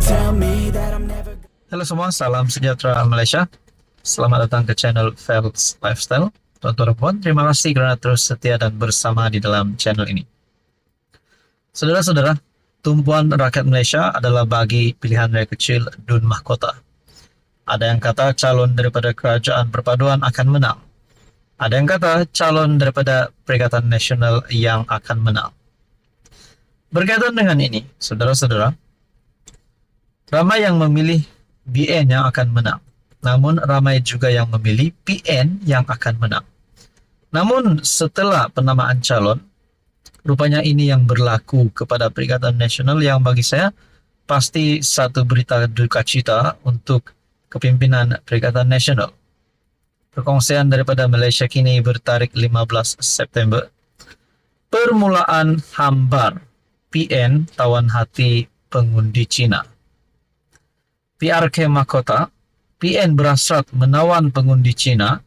tell me that I'm never. Halo semua, salam sejahtera Malaysia. Selamat datang ke channel Felix Lifestyle. Tuan-tuan dan puan, terima kasih karena terus setia dan bersama di dalam channel ini. Saudara-saudara, tumpuan rakyat Malaysia adalah bagi pilihan raya kecil Dun Mahkota. Ada yang kata calon daripada Kerajaan Perpaduan akan menang. Ada yang kata calon daripada Perikatan Nasional yang akan menang. Berkaitan dengan ini, saudara-saudara, ramai yang memilih BN yang akan menang. Namun ramai juga yang memilih PN yang akan menang. Namun setelah penamaan calon, rupanya ini yang berlaku kepada Perikatan Nasional yang bagi saya pasti satu berita duka cita untuk kepimpinan Perikatan Nasional. Perkongsian daripada Malaysia Kini bertarikh 15 September. Permulaan hambar PN tawan hati pengundi Cina. PRK Mahkota, PN berhasrat menawan pengundi Cina,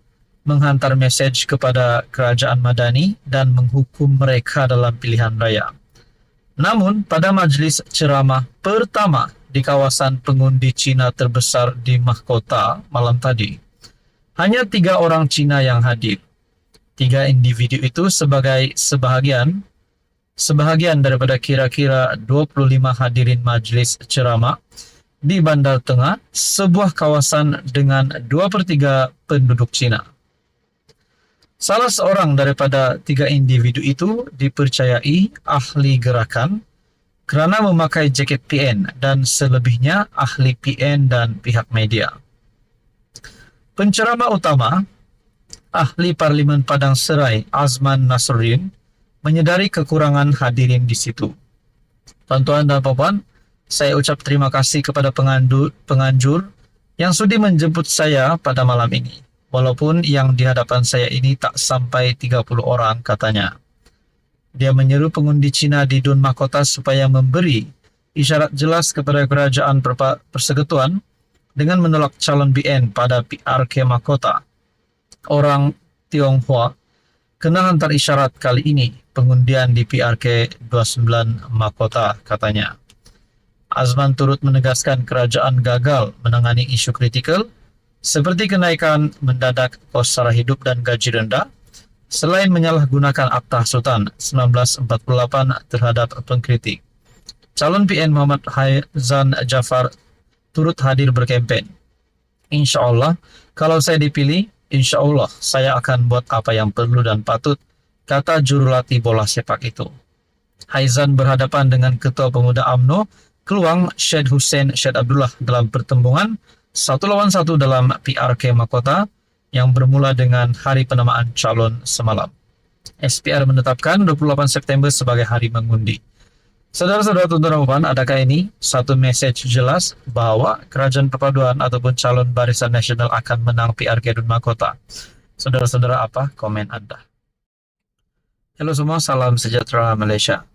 menghantar mesej kepada Kerajaan Madani dan menghukum mereka dalam pilihan raya. Namun, pada majlis ceramah pertama di kawasan pengundi Cina terbesar di Mahkota malam tadi, hanya 3 orang Cina yang hadir. 3 individu itu sebagai sebahagian daripada kira-kira 25 hadirin majlis ceramah di Bandar Tengah, sebuah kawasan dengan 2/3 penduduk Cina. Salah seorang daripada 3 individu itu dipercayai ahli gerakan kerana memakai jaket PN dan selebihnya ahli PN dan pihak media. Penceramah utama, ahli Parlimen Padang Serai Azman Nasruddin, menyedari kekurangan hadirin di situ. Tuan-tuan dan puan-puan, saya ucap terima kasih kepada penganjur yang sudi menjemput saya pada malam ini. Walaupun yang di hadapan saya ini tak sampai 30 orang katanya. Dia menyeru pengundi Cina di Dun Mahkota supaya memberi isyarat jelas kepada Kerajaan Persekutuan dengan menolak calon BN pada PRK Mahkota. Orang Tionghoa kena hantar isyarat kali ini pengundian di PRK 29 Mahkota katanya. Azman turut menegaskan kerajaan gagal menangani isu kritikal seperti kenaikan mendadak kos sara hidup dan gaji rendah, selain menyalahgunakan Akta Sultan 1948 terhadap pengkritik. Calon PN Muhammad Haizan Jafar turut hadir berkempen. Insya Allah, kalau saya dipilih, insya Allah saya akan buat apa yang perlu dan patut, kata jurulatih bola sepak itu. Haizan berhadapan dengan Ketua Pemuda UMNO Keluang Syed Hussein Syed Abdullah dalam pertembungan 1 lawan 1 dalam PRK Mahkota yang bermula dengan hari penamaan calon semalam. SPR menetapkan 28 September sebagai hari mengundi. Saudara-saudara, tuan-tuan dan puan, adakah ini satu mesej jelas bahawa Kerajaan Perpaduan ataupun calon Barisan Nasional akan menang PRK Dun Mahkota? Saudara-saudara, apa komen Anda? Halo semua, salam sejahtera Malaysia.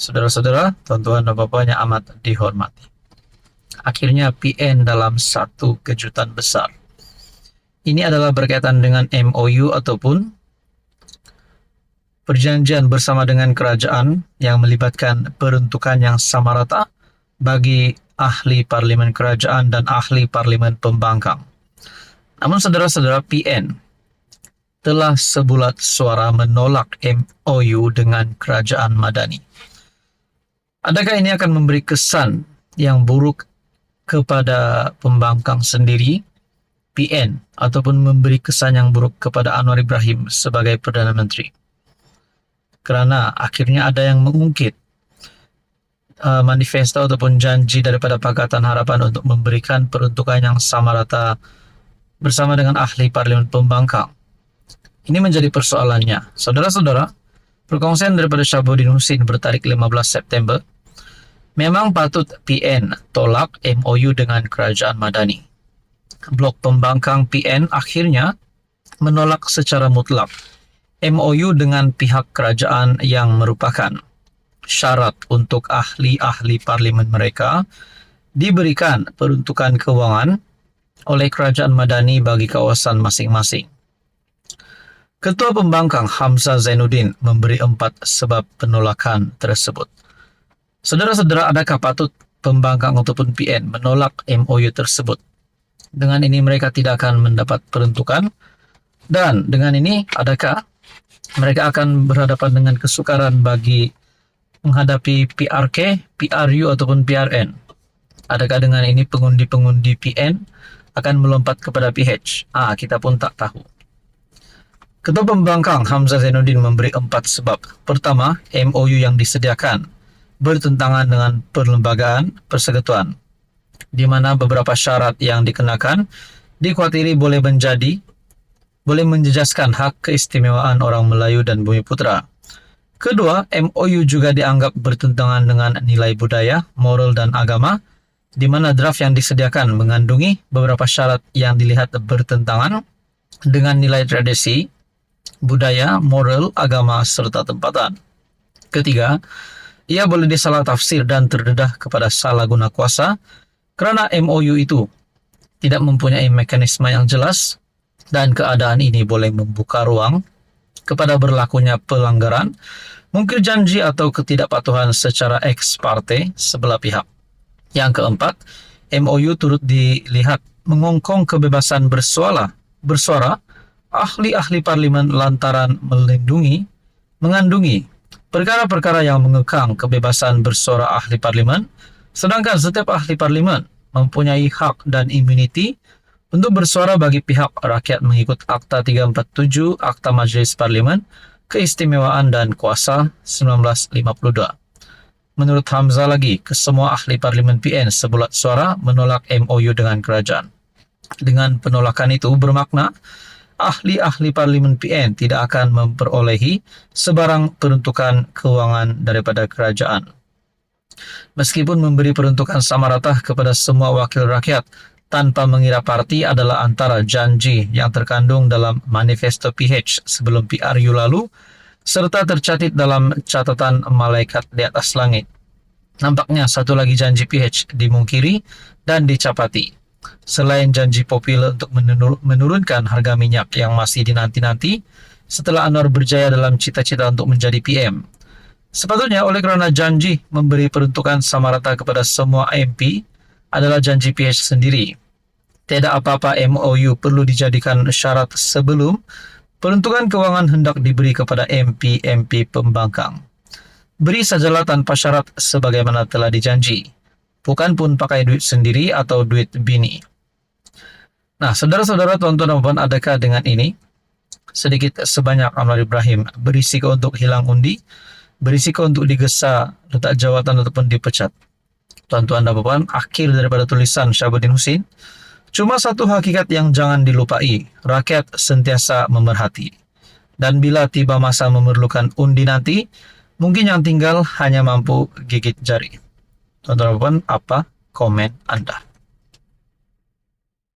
Saudara-saudara, tuan-tuan dan puan yang amat dihormati. Akhirnya PN dalam satu kejutan besar. Ini adalah berkaitan dengan MOU ataupun perjanjian bersama dengan kerajaan yang melibatkan peruntukan yang sama rata bagi ahli parlimen kerajaan dan ahli parlimen pembangkang. Namun saudara-saudara, PN telah sebulat suara menolak MOU dengan kerajaan Madani. Adakah ini akan memberi kesan yang buruk kepada pembangkang sendiri, PN, ataupun memberi kesan yang buruk kepada Anwar Ibrahim sebagai Perdana Menteri? Kerana akhirnya ada yang mengungkit manifesto ataupun janji daripada Pakatan Harapan untuk memberikan peruntukan yang sama rata bersama dengan ahli parlimen pembangkang. Ini menjadi persoalannya. Saudara-saudara, perkongsian daripada Syabuddin Husin bertarikh 15 September, memang patut PN tolak MOU dengan Kerajaan Madani. Blok pembangkang PN akhirnya menolak secara mutlak MOU dengan pihak kerajaan yang merupakan syarat untuk ahli-ahli parlimen mereka diberikan peruntukan kewangan oleh Kerajaan Madani bagi kawasan masing-masing. Ketua Pembangkang Hamzah Zainuddin memberi 4 sebab penolakan tersebut. Saudara-saudara, adakah patut pembangkang ataupun PN menolak MOU tersebut. Dengan ini mereka tidak akan mendapat peruntukan, dan dengan ini adakah mereka akan berhadapan dengan kesukaran bagi menghadapi PRK, PRU ataupun PRN. Adakah dengan ini pengundi-pengundi PN akan melompat kepada PH? Kita pun tak tahu. Ketua Pembangkang Hamzah Zainuddin memberi 4 sebab. Pertama, MOU yang disediakan bertentangan dengan perlembagaan persekutuan, di mana beberapa syarat yang dikenakan dikhawatiri boleh menjejaskan hak keistimewaan orang Melayu dan Bumiputra. Kedua, MOU juga dianggap bertentangan dengan nilai budaya, moral dan agama, di mana draft yang disediakan mengandungi beberapa syarat yang dilihat bertentangan dengan nilai tradisi, budaya, moral, agama, serta tempatan. Ketiga, ia boleh disalah tafsir dan terdedah kepada salah guna kuasa kerana MOU itu tidak mempunyai mekanisme yang jelas, dan keadaan ini boleh membuka ruang kepada berlakunya pelanggaran, mungkir janji atau ketidakpatuhan secara ex parte sebelah pihak. Yang keempat, MOU turut dilihat mengongkong kebebasan bersuara ahli-ahli parlimen lantaran mengandungi perkara-perkara yang mengekang kebebasan bersuara ahli parlimen, sedangkan setiap ahli parlimen mempunyai hak dan imuniti untuk bersuara bagi pihak rakyat mengikut Akta 347 Akta Majlis Parlimen, Keistimewaan dan Kuasa 1952. Menurut Hamzah lagi, kesemua ahli parlimen PN sebulat suara menolak MOU dengan kerajaan. Dengan penolakan itu bermakna ahli-ahli parlimen PN tidak akan memperolehi sebarang peruntukan keuangan daripada kerajaan. Meskipun memberi peruntukan sama rata kepada semua wakil rakyat tanpa mengira parti adalah antara janji yang terkandung dalam manifesto PH sebelum PRU lalu, serta tercatat dalam catatan malaikat di atas langit. Nampaknya satu lagi janji PH dimungkiri dan dicapati. Selain janji popular untuk menurunkan harga minyak yang masih dinanti-nanti setelah Anwar berjaya dalam cita-cita untuk menjadi PM. Sepatutnya oleh kerana janji memberi peruntukan sama rata kepada semua MP adalah janji PH sendiri. Tidak apa-apa MOU perlu dijadikan syarat sebelum peruntukan kewangan hendak diberi kepada MP-MP pembangkang. Beri sajalah tanpa syarat sebagaimana telah dijanji. Bukan pun pakai duit sendiri atau duit bini. Nah, saudara-saudara, tuan-tuan dan puan, adakah dengan ini sedikit sebanyak Anwar Ibrahim berisiko untuk hilang undi, berisiko untuk digesa letak jawatan ataupun dipecat? Tuan-tuan dan puan, akhir daripada tulisan Syahabuddin Husin, cuma satu hakikat yang jangan dilupai, rakyat sentiasa memerhati. Dan bila tiba masa memerlukan undi nanti, mungkin yang tinggal hanya mampu gigit jari. Tuan-tuan dan puan, apa komen Anda?